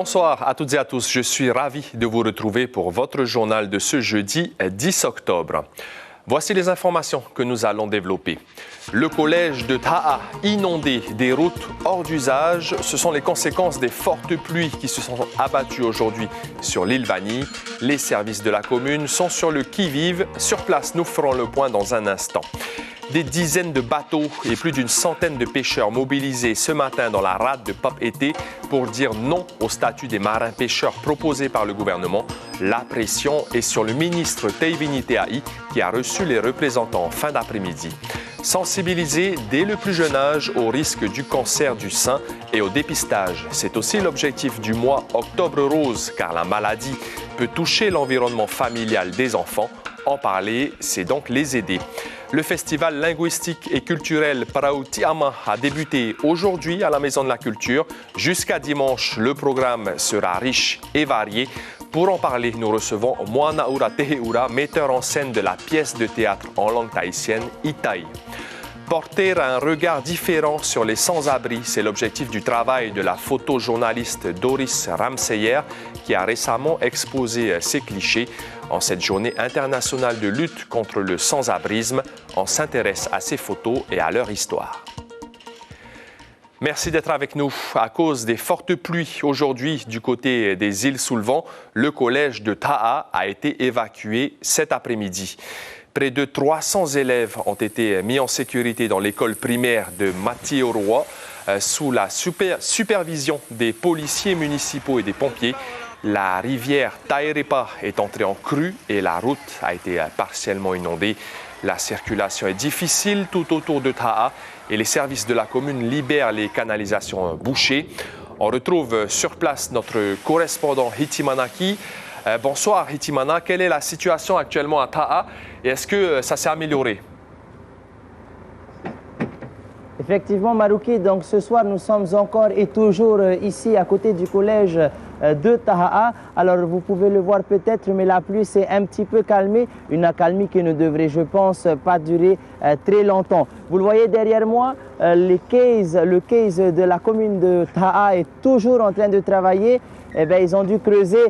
Bonsoir à toutes et à tous. Je suis ravi de vous retrouver pour votre journal de ce jeudi 10 octobre. Voici les informations que nous allons développer. Le collège de Taha inondé, des routes hors d'usage. Ce sont les conséquences des fortes pluies qui se sont abattues aujourd'hui sur l'île Bani. Les services de la commune sont sur le qui-vive. Sur place, nous ferons le point dans un instant. Des dizaines de bateaux et plus d'une centaine de pêcheurs mobilisés ce matin dans la rade de Papeete pour dire non au statut des marins-pêcheurs proposé par le gouvernement. La pression est sur le ministre Teivini Teai qui a reçu les représentants en fin d'après-midi. Sensibiliser dès le plus jeune âge au risque du cancer du sein et au dépistage. C'est aussi l'objectif du mois Octobre Rose car la maladie peut toucher l'environnement familial des enfants. En parler, c'est donc les aider. Le festival linguistique et culturel Parautiama a débuté aujourd'hui à la Maison de la Culture. Jusqu'à dimanche, le programme sera riche et varié. Pour en parler, nous recevons Moanaura Teheura, metteur en scène de la pièce de théâtre en langue tahitienne Itai. Porter un regard différent sur les sans-abri, c'est l'objectif du travail de la photojournaliste Doris Ramseyer qui a récemment exposé ses clichés. En cette journée internationale de lutte contre le sans-abrisme, on s'intéresse à ces photos et à leur histoire. Merci d'être avec nous. À cause des fortes pluies aujourd'hui du côté des îles sous le vent, le collège de Taha a été évacué cet après-midi. Près de 300 élèves ont été mis en sécurité dans l'école primaire de Matioroa sous la supervision des policiers municipaux et des pompiers. La rivière Tairipa est entrée en crue et la route a été partiellement inondée. La circulation est difficile tout autour de Taha et les services de la commune libèrent les canalisations bouchées. On retrouve sur place notre correspondant Hitimanaki. Bonsoir Hitimana, quelle est la situation actuellement à Taha et est-ce que ça s'est amélioré? Effectivement, Marouki, donc ce soir nous sommes encore et toujours ici à côté du collège de Taha. Alors vous pouvez le voir peut-être, mais la pluie s'est un petit peu calmée, une accalmie qui ne devrait, je pense, pas durer très longtemps. Vous le voyez derrière moi, le case de la commune de Taha est toujours en train de travailler. Eh bien, ils ont dû creuser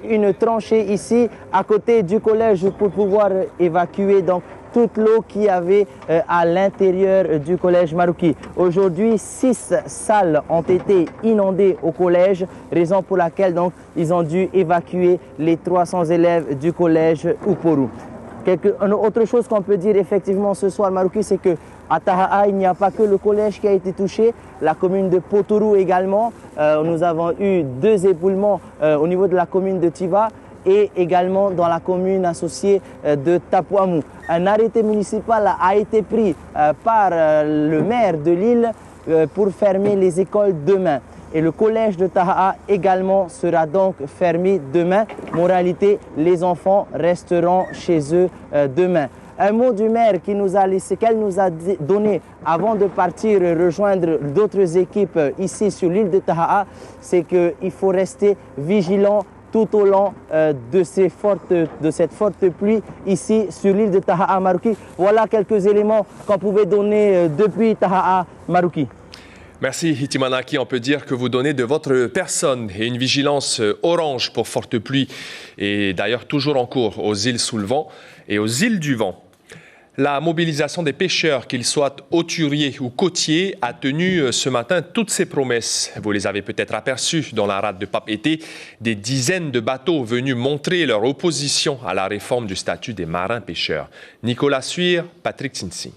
une tranchée ici à côté du collège pour pouvoir évacuer donc toute l'eau qu'il y avait à l'intérieur du collège Marouki. Aujourd'hui, 6 salles ont été inondées au collège, raison pour laquelle donc, ils ont dû évacuer les 300 élèves du collège Uporu. Autre chose qu'on peut dire effectivement ce soir, Marouki, c'est qu'à Taha, il n'y a pas que le collège qui a été touché, la commune de Potoru également. Nous avons eu 2 éboulements au niveau de la commune de Tiva et également dans la commune associée de Tapuamu. Un arrêté municipal a été pris par le maire de l'île pour fermer les écoles demain. Et le collège de Taha également sera donc fermé demain. Moralité, les enfants resteront chez eux demain. Un mot du maire qu'elle nous a donné avant de partir rejoindre d'autres équipes ici sur l'île de Taha, c'est qu'il faut rester vigilant tout au long de cette forte pluie ici sur l'île de Taha Marouki. Voilà quelques éléments qu'on pouvait donner depuis Taha Marouki. Merci Hitimanaki. On peut dire que vous donnez de votre personne et une vigilance orange pour forte pluie et d'ailleurs toujours en cours aux îles sous le vent et aux îles du vent. La mobilisation des pêcheurs, qu'ils soient hauturiers ou côtiers, a tenu ce matin toutes ses promesses. Vous les avez peut-être aperçues dans la rade de Papeete, des dizaines de bateaux venus montrer leur opposition à la réforme du statut des marins-pêcheurs. Nicolas Suir, Patrick Tsinsi.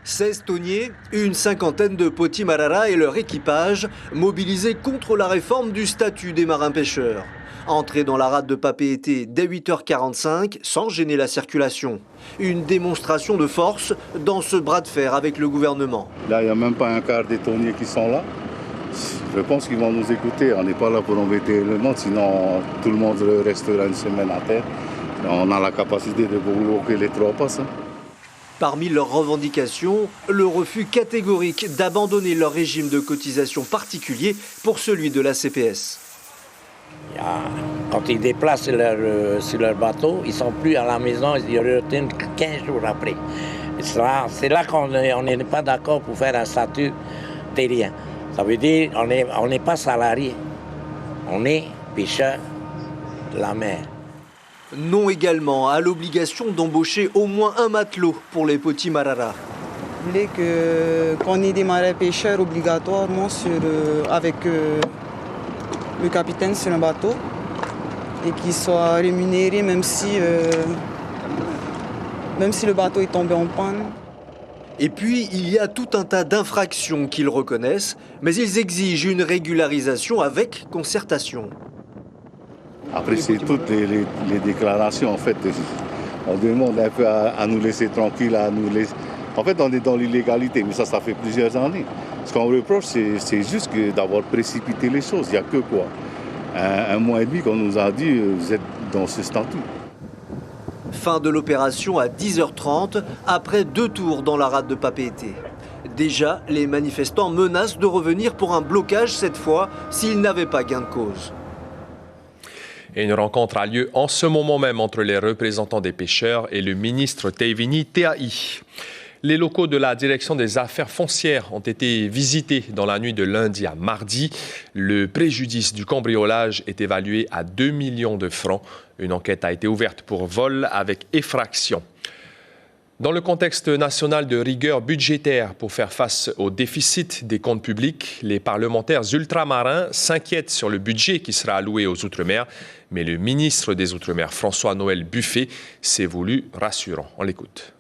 16 tonniers, une cinquantaine de potimarara et leur équipage mobilisés contre la réforme du statut des marins-pêcheurs. Entrée dans la rade de Papeete dès 8h45 sans gêner la circulation. Une démonstration de force dans ce bras de fer avec le gouvernement. Là, il n'y a même pas un quart des tonniers qui sont là. Je pense qu'ils vont nous écouter. On n'est pas là pour embêter le monde, sinon tout le monde restera une semaine à terre. On a la capacité de bloquer les 3 passes. Parmi leurs revendications, le refus catégorique d'abandonner leur régime de cotisation particulier pour celui de la CPS. Quand ils déplacent sur leur bateau, ils ne sont plus à la maison, ils retournent 15 jours après. C'est là qu'on n'est pas d'accord pour faire un statut terrien. Ça veut dire on n'est pas salarié, on est pêcheur de la mer. Non également à l'obligation d'embaucher au moins un matelot pour les petits Marara. Je voulais qu'on ait des marins pêcheurs obligatoirement avec le capitaine sur un bateau et qu'ils soient rémunérés même si le bateau est tombé en panne. Et puis, il y a tout un tas d'infractions qu'ils reconnaissent, mais ils exigent une régularisation avec concertation. Après, c'est toutes les déclarations, en fait. On demande un peu à nous laisser tranquilles, En fait, on est dans l'illégalité, mais ça fait plusieurs années. Ce qu'on reproche, c'est juste d'avoir précipité les choses. Il n'y a que quoi? Un mois et demi qu'on nous a dit, vous êtes dans ce statut. Fin de l'opération à 10h30, après 2 tours dans la rade de Papeete. Déjà, les manifestants menacent de revenir pour un blocage cette fois, s'ils n'avaient pas gain de cause. Et une rencontre a lieu en ce moment même entre les représentants des pêcheurs et le ministre Tevini Teai. Les locaux de la direction des affaires foncières ont été visités dans la nuit de lundi à mardi. Le préjudice du cambriolage est évalué à 2 millions de francs. Une enquête a été ouverte pour vol avec effraction. Dans le contexte national de rigueur budgétaire pour faire face au déficit des comptes publics, les parlementaires ultramarins s'inquiètent sur le budget qui sera alloué aux Outre-mer. Mais le ministre des Outre-mer, François-Noël Buffet, s'est voulu rassurant. On l'écoute.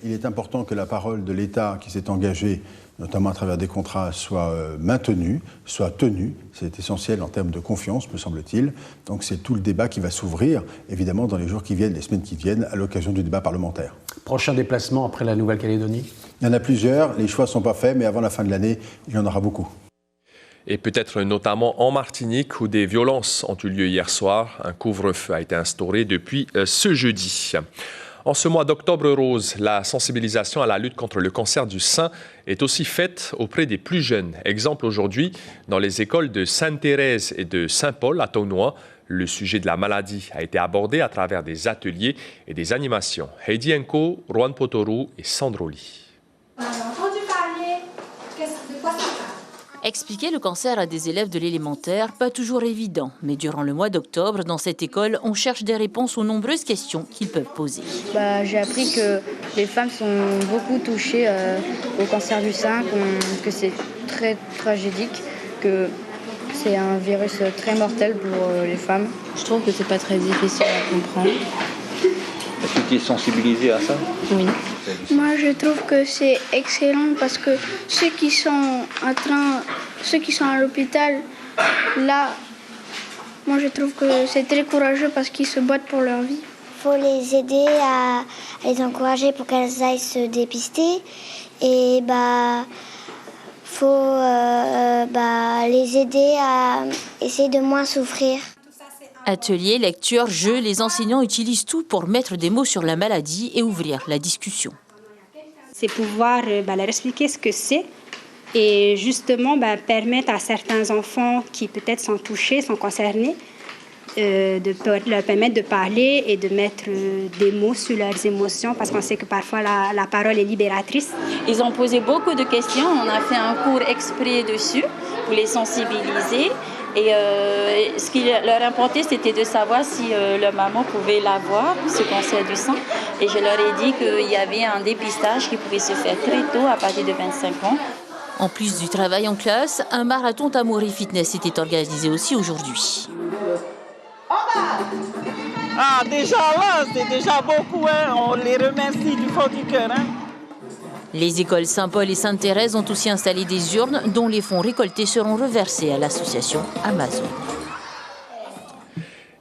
Il est important que la parole de l'État qui s'est engagé, notamment à travers des contrats, soit maintenue, soit tenue. C'est essentiel en termes de confiance, me semble-t-il. Donc c'est tout le débat qui va s'ouvrir, évidemment, dans les jours qui viennent, les semaines qui viennent, à l'occasion du débat parlementaire. Prochain déplacement après la Nouvelle-Calédonie? Il y en a plusieurs, les choix ne sont pas faits, mais avant la fin de l'année, il y en aura beaucoup. Et peut-être notamment en Martinique, où des violences ont eu lieu hier soir. Un couvre-feu a été instauré depuis ce jeudi. En ce mois d'octobre rose, la sensibilisation à la lutte contre le cancer du sein est aussi faite auprès des plus jeunes. Exemple aujourd'hui, dans les écoles de Sainte-Thérèse et de Saint-Paul à Taunois, le sujet de la maladie a été abordé à travers des ateliers et des animations. Heidi Enko, Rohan Potoru et Sandroli. On a entendu parler, de quoi ça parle? Expliquer le cancer à des élèves de l'élémentaire, pas toujours évident. Mais durant le mois d'octobre, dans cette école, on cherche des réponses aux nombreuses questions qu'ils peuvent poser. J'ai appris que les femmes sont beaucoup touchées au cancer du sein, que c'est très tragédique, que c'est un virus très mortel pour les femmes. Je trouve que c'est pas très difficile à comprendre. Est-ce que tu es sensibilisée à ça? Oui. Moi, je trouve que c'est excellent parce que ceux qui sont à l'hôpital, là, moi, je trouve que c'est très courageux parce qu'ils se battent pour leur vie. Il faut les aider à les encourager pour qu'elles aillent se dépister. Et faut les aider à essayer de moins souffrir. Ateliers, lectures, jeux, les enseignants utilisent tout pour mettre des mots sur la maladie et ouvrir la discussion. C'est pouvoir leur expliquer ce que c'est et justement permettre à certains enfants qui peut-être sont touchés, sont concernés, de leur permettre de parler et de mettre des mots sur leurs émotions parce qu'on sait que parfois la parole est libératrice. Ils ont posé beaucoup de questions, on a fait un cours exprès dessus pour les sensibiliser. Et ce qui leur importait, c'était de savoir si leur maman pouvait l'avoir, ce cancer du sein. Et je leur ai dit qu'il y avait un dépistage qui pouvait se faire très tôt, à partir de 25 ans. En plus du travail en classe, un marathon Tamori Fitness était organisé aussi aujourd'hui. Déjà là, c'est déjà beaucoup. On les remercie du fond du cœur. Les écoles Saint-Paul et Sainte-Thérèse ont aussi installé des urnes dont les fonds récoltés seront reversés à l'association Amazon.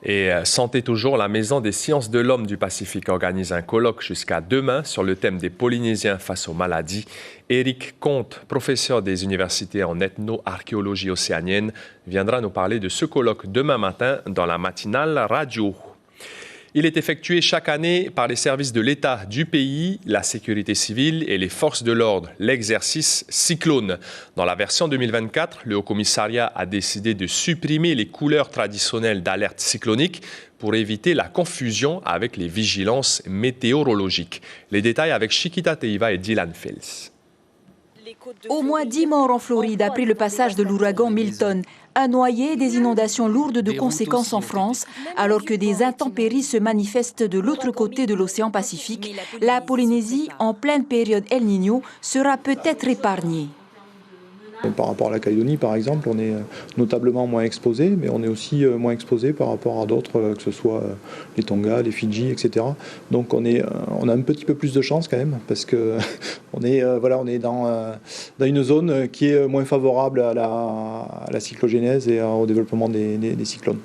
Et Santé toujours, la Maison des sciences de l'homme du Pacifique organise un colloque jusqu'à demain sur le thème des Polynésiens face aux maladies. Éric Comte, professeur des universités en ethno-archéologie océanienne, viendra nous parler de ce colloque demain matin dans la matinale radio. Il est effectué chaque année par les services de l'État du pays, la sécurité civile et les forces de l'ordre, l'exercice Cyclone. Dans la version 2024, le Haut-Commissariat a décidé de supprimer les couleurs traditionnelles d'alerte cyclonique pour éviter la confusion avec les vigilances météorologiques. Les détails avec Chiquita Teiva et Dylan Fels. Les Au moins 10 morts en Floride après le passage de l'ouragan Milton. Un noyé et des inondations lourdes de conséquences en France, alors que des intempéries se manifestent de l'autre côté de l'océan Pacifique. La Polynésie, en pleine période El Niño, sera peut-être épargnée. Par rapport à la Calédonie, par exemple, on est notablement moins exposé, mais on est aussi moins exposé par rapport à d'autres, que ce soit les Tonga, les Fidji, etc. Donc on a un petit peu plus de chance quand même, parce que on est dans une zone qui est moins favorable à la cyclogénèse et au développement des cyclones.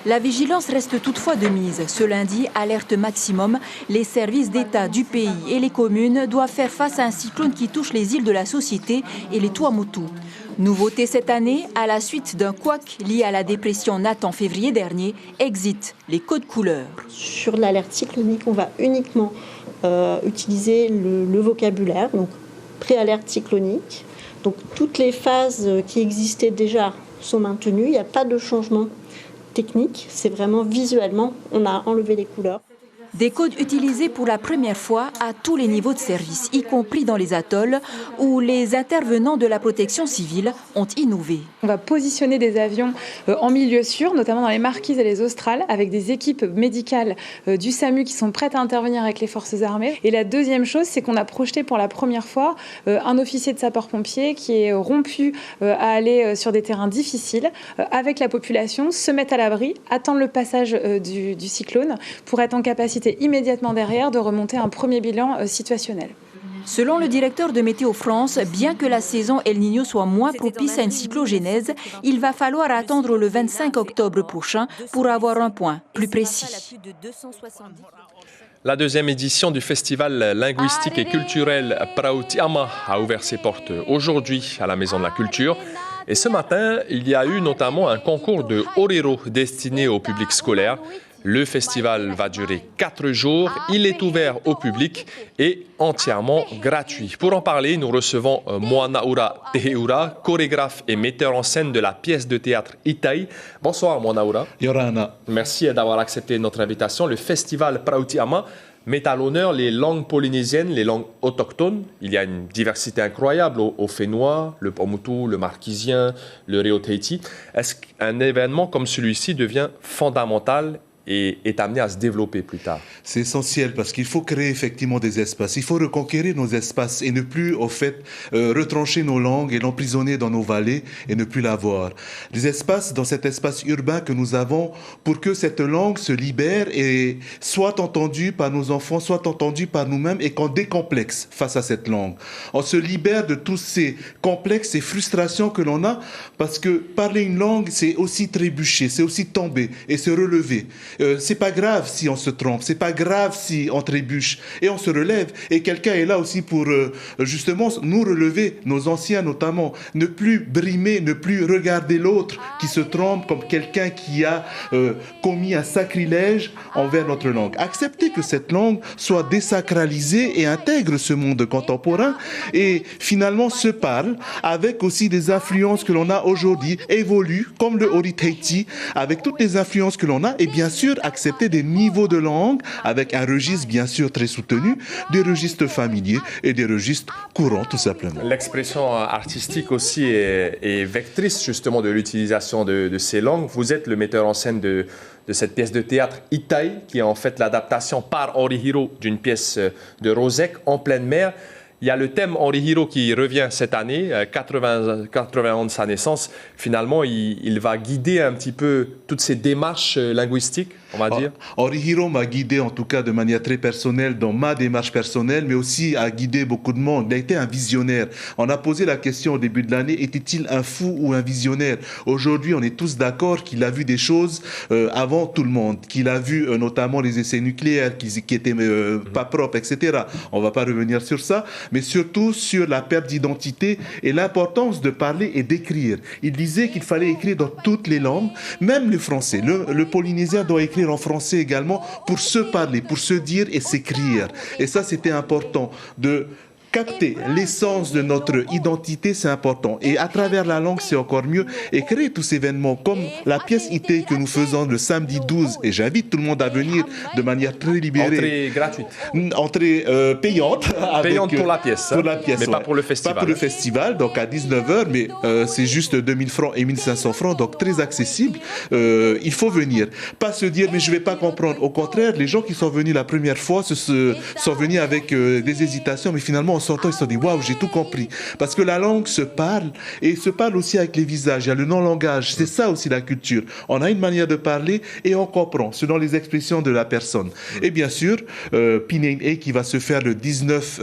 La vigilance reste toutefois de mise. Ce lundi, alerte maximum. Les services d'État du pays et les communes doivent faire face à un cyclone qui touche les îles de la Société et les Tuamotu. Nouveauté cette année, à la suite d'un couac lié à la dépression Nat en février dernier, exit les codes couleurs. Sur l'alerte cyclonique, on va uniquement utiliser le vocabulaire, donc pré-alerte cyclonique. Donc toutes les phases qui existaient déjà sont maintenues, il n'y a pas de changement technique, c'est vraiment visuellement, on a enlevé les couleurs. Des codes utilisés pour la première fois à tous les niveaux de service, y compris dans les atolls où les intervenants de la protection civile ont innové. On va positionner des avions en milieu sûr, notamment dans les Marquises et les Australes, avec des équipes médicales du SAMU qui sont prêtes à intervenir avec les forces armées. Et la deuxième chose, c'est qu'on a projeté pour la première fois un officier de sapeurs-pompiers qui est rompu à aller sur des terrains difficiles avec la population, se mettre à l'abri, attendre le passage du cyclone pour être en capacité immédiatement derrière de remonter un premier bilan situationnel. Selon le directeur de Météo France, bien que la saison El Niño soit moins propice à une cyclogénèse, il va falloir attendre le 25 octobre prochain pour avoir un point plus précis. La deuxième édition du festival linguistique et culturel Prautiama a ouvert ses portes aujourd'hui à la Maison de la Culture. Et ce matin, il y a eu notamment un concours de oriro destiné au public scolaire. Le festival va durer 4 jours, il est ouvert au public et entièrement gratuit. Pour en parler, nous recevons Moanaura Teheura, chorégraphe et metteur en scène de la pièce de théâtre Itai. Bonsoir Moanaura. Yorana. Merci d'avoir accepté notre invitation. Le festival Prautiama met à l'honneur les langues polynésiennes, les langues autochtones. Il y a une diversité incroyable au Fénois, le Paumotu, le Marquisien, le Reo-Tahiti. Est-ce qu'un événement comme celui-ci devient fondamental et est amené à se développer plus tard? C'est essentiel parce qu'il faut créer effectivement des espaces. Il faut reconquérir nos espaces et ne plus, au fait, retrancher nos langues et l'emprisonner dans nos vallées et ne plus l'avoir. Les espaces, dans cet espace urbain que nous avons, pour que cette langue se libère et soit entendue par nos enfants, soit entendue par nous-mêmes et qu'on décomplexe face à cette langue. On se libère de tous ces complexes et frustrations que l'on a parce que parler une langue, c'est aussi trébucher, c'est aussi tomber et se relever. C'est pas grave si on se trompe, c'est pas grave si on trébuche et on se relève. Et quelqu'un est là aussi pour justement nous relever, nos anciens notamment, ne plus brimer, ne plus regarder l'autre qui se trompe comme quelqu'un qui a commis un sacrilège envers notre langue. Accepter que cette langue soit désacralisée et intègre ce monde contemporain et finalement se parle avec aussi des influences que l'on a aujourd'hui, évolue comme le Reo-Tahiti avec toutes les influences que l'on a et bien sûr accepter des niveaux de langue avec un registre bien sûr très soutenu, des registres familiers et des registres courants tout simplement. L'expression artistique aussi est vectrice justement de l'utilisation de ces langues. Vous êtes le metteur en scène de cette pièce de théâtre Itai, qui est en fait l'adaptation par Orihiro d'une pièce de Rosek en pleine mer. Il y a le thème Orihiro qui revient cette année, 80 ans de sa naissance. Finalement, il va guider un petit peu toutes ces démarches linguistiques, on va dire. Orihiro m'a guidé en tout cas de manière très personnelle dans ma démarche personnelle, mais aussi a guidé beaucoup de monde. Il a été un visionnaire. On a posé la question au début de l'année, était-il un fou ou un visionnaire? Aujourd'hui, on est tous d'accord qu'il a vu des choses avant tout le monde, qu'il a vu notamment les essais nucléaires qui étaient pas propres, etc. On ne va pas revenir sur ça, mais surtout sur la perte d'identité et l'importance de parler et d'écrire. Il disait qu'il fallait écrire dans toutes les langues, même le français. Le polynésien doit écrire en français également pour se parler, pour se dire et s'écrire. Et ça, c'était important de capter l'essence de notre identité, c'est important. Et à travers la langue, c'est encore mieux. Et créer tous ces événements, comme la pièce IT que nous faisons le samedi 12, et j'invite tout le monde à venir de manière très libérée. Entrée gratuite. Entrée payante. Payante pour la pièce. Pour la pièce, mais ouais. pas pour le festival. Pas pour le festival, donc à 19h, mais c'est juste 2000 francs et 1500 francs, donc très accessible. Il faut venir. Pas se dire, mais je ne vais pas comprendre. Au contraire, les gens qui sont venus la première fois sont venus avec des hésitations, mais finalement, en sortant, ils se sont dit, waouh, j'ai tout compris. Parce que la langue se parle, et se parle aussi avec les visages. Il y a le non-langage. C'est ça aussi la culture. On a une manière de parler et on comprend selon les expressions de la personne. Et bien sûr, P9A qui va se faire le 19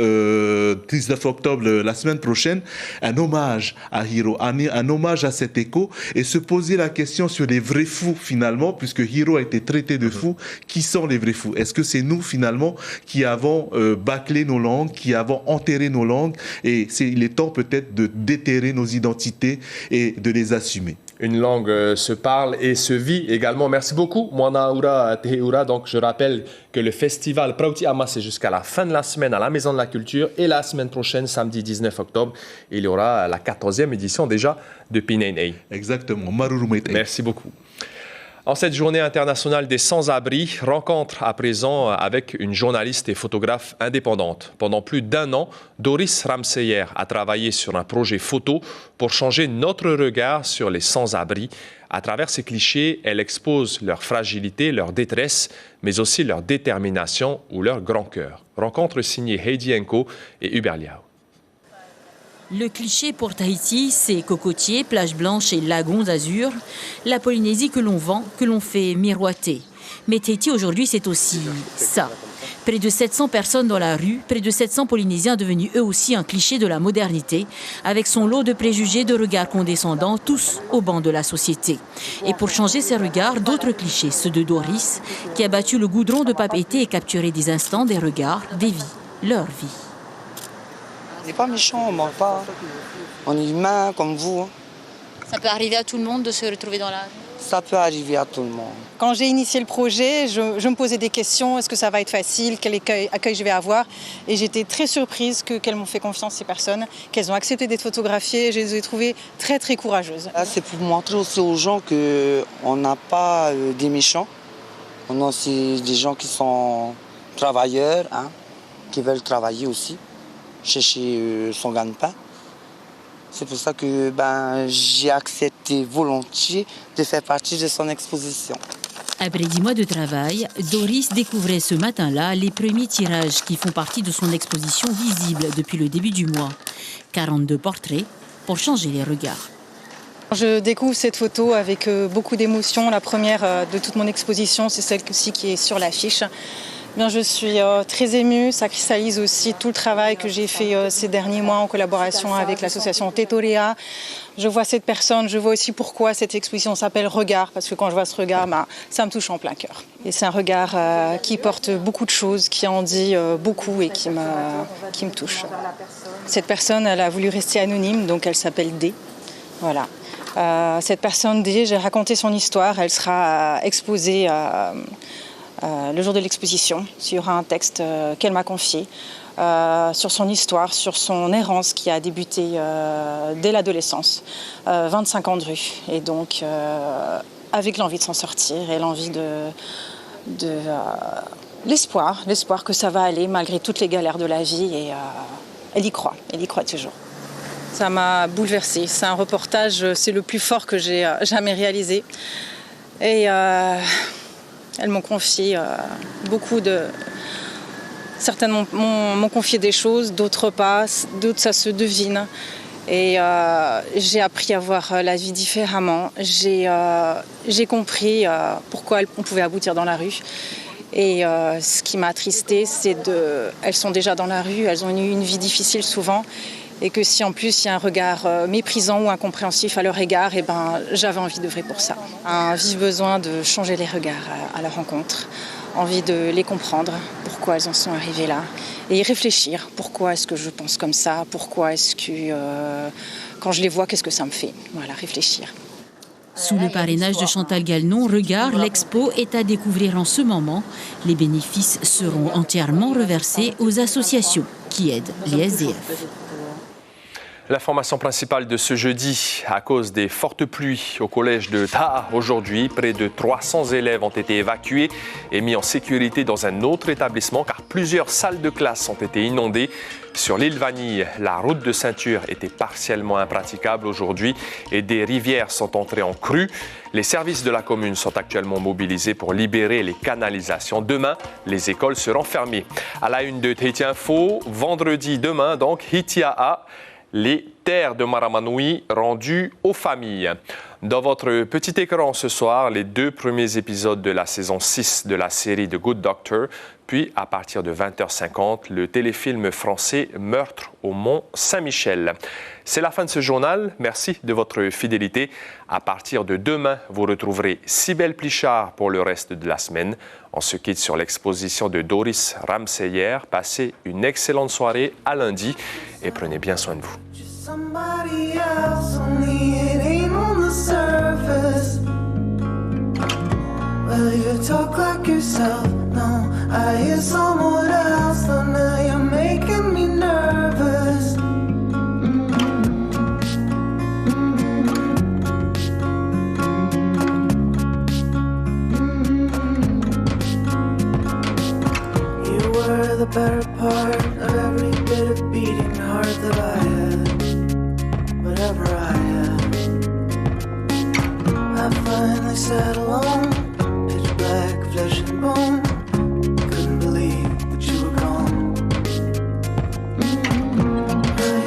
octobre, la semaine prochaine, un hommage à Hiro, un hommage à cet écho, et se poser la question sur les vrais fous finalement, puisque Hiro a été traité de fou. Qui sont les vrais fous? Est-ce que c'est nous finalement qui avons bâclé nos langues, qui avons enterré nos langues, et il est temps peut-être de déterrer nos identités et de les assumer. Une langue se parle et se vit également. Merci beaucoup, Moanaura Teheura. Donc, je rappelle que le festival Prauti Ama, c'est jusqu'à la fin de la semaine à la Maison de la Culture. Et la semaine prochaine, samedi 19 octobre, il y aura la 14e édition déjà de P9A. Exactement. Merci beaucoup. En cette journée internationale des sans-abri, rencontre à présent avec une journaliste et photographe indépendante. Pendant plus d'1 an, Doris Ramseyer a travaillé sur un projet photo pour changer notre regard sur les sans-abri. À travers ces clichés, elle expose leur fragilité, leur détresse, mais aussi leur détermination ou leur grand cœur. Rencontre signée Heidi Enko et Hubert Liao. Le cliché pour Tahiti, c'est cocotiers, plages blanches et lagons d'azur. La Polynésie que l'on vend, que l'on fait miroiter. Mais Tahiti aujourd'hui, c'est aussi ça. Près de 700 personnes dans la rue, près de 700 Polynésiens devenus eux aussi un cliché de la modernité, avec son lot de préjugés, de regards condescendants, tous au banc de la société. Et pour changer ces regards, d'autres clichés, ceux de Doris, qui a battu le goudron de papeterie et capturé des instants, des regards, des vies, leur vie. On n'est pas méchant, on ne ment pas. On est humain comme vous. Ça peut arriver à tout le monde de se retrouver dans la rue? Ça peut arriver à tout le monde. Quand j'ai initié le projet, je me posais des questions. Est-ce que ça va être facile? Quel accueil je vais avoir? Et j'étais très surprise qu'elles m'ont fait confiance, ces personnes, qu'elles ont accepté d'être photographiées. Je les ai trouvées très, très courageuses. Là, c'est pour montrer aussi aux gens qu'on n'a pas des méchants. On a aussi des gens qui sont travailleurs, hein, qui veulent travailler aussi, chercher son gagne-pain. C'est pour ça que j'ai accepté volontiers de faire partie de son exposition. Après 10 mois de travail, Doris découvrait ce matin-là les premiers tirages qui font partie de son exposition visible depuis le début du mois. 42 portraits pour changer les regards. Je découvre cette photo avec beaucoup d'émotion. La première de toute mon exposition, c'est celle-ci qui est sur l'affiche. Bien, je suis très émue, ça cristallise aussi tout le travail que j'ai fait ces derniers mois en collaboration avec l'association Tetorea. Je vois cette personne, je vois aussi pourquoi cette exposition s'appelle Regard, parce que quand je vois ce regard, ça me touche en plein cœur. Et c'est un regard qui porte beaucoup de choses, qui en dit beaucoup et qui me touche. Cette personne, elle a voulu rester anonyme, donc elle s'appelle D. Voilà. Cette personne D, j'ai raconté son histoire, elle sera exposée le jour de l'exposition. Il y aura un texte qu'elle m'a confié sur son histoire, sur son errance qui a débuté dès l'adolescence, 25 ans de rue. Et donc, avec l'envie de s'en sortir et l'envie de l'espoir que ça va aller malgré toutes les galères de la vie. Et elle y croit toujours. Ça m'a bouleversée. C'est un reportage, c'est le plus fort que j'ai jamais réalisé. Et elles m'ont confié beaucoup de... Certaines m'ont confié des choses, d'autres pas, d'autres ça se devine. Et j'ai appris à voir la vie différemment. J'ai compris pourquoi on pouvait aboutir dans la rue. Et ce qui m'a attristée, elles sont déjà dans la rue, elles ont eu une vie difficile souvent. Et que si en plus il y a un regard méprisant ou incompréhensif à leur égard, j'avais envie d'œuvrer pour ça. Un vif besoin de changer les regards à leur rencontre, envie de les comprendre, pourquoi elles en sont arrivées là, et y réfléchir, pourquoi est-ce que je pense comme ça, pourquoi est-ce que quand je les vois, qu'est-ce que ça me fait, voilà, réfléchir. Sous le parrainage de Chantal Gallnon, Regard, l'expo est à découvrir en ce moment. Les bénéfices seront entièrement reversés aux associations qui aident les SDF. L'information principale de ce jeudi, à cause des fortes pluies au collège de Taha aujourd'hui, près de 300 élèves ont été évacués et mis en sécurité dans un autre établissement car plusieurs salles de classe ont été inondées. Sur l'île Vanille, la route de ceinture était partiellement impraticable aujourd'hui et des rivières sont entrées en crue. Les services de la commune sont actuellement mobilisés pour libérer les canalisations. Demain, les écoles seront fermées. À la une de Tahiti Info, vendredi demain, donc, Hitia'a, les terres de Maramanui rendues aux familles. Dans votre petit écran ce soir, les 2 premiers épisodes de la saison 6 de la série The Good Doctor, puis à partir de 20h50, le téléfilm français Meurtre au Mont Saint-Michel. C'est la fin de ce journal. Merci de votre fidélité. À partir de demain, vous retrouverez Cybèle Plichard pour le reste de la semaine. On se quitte sur l'exposition de Doris Ramseyer. Passez une excellente soirée à lundi et prenez bien soin de vous. Somebody else, only it ain't on the surface. Well, you talk like yourself, no, I hear someone else, though now you're making me nervous. You were the better part of every bit of beating heart that I had. Whatever I had, I finally sat alone, pitch black, flesh and bone. Couldn't believe that you were gone.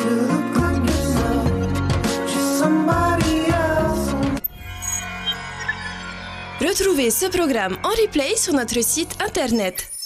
You look like yourself, just somebody else. Retrouvez ce programme en replay sur notre site internet.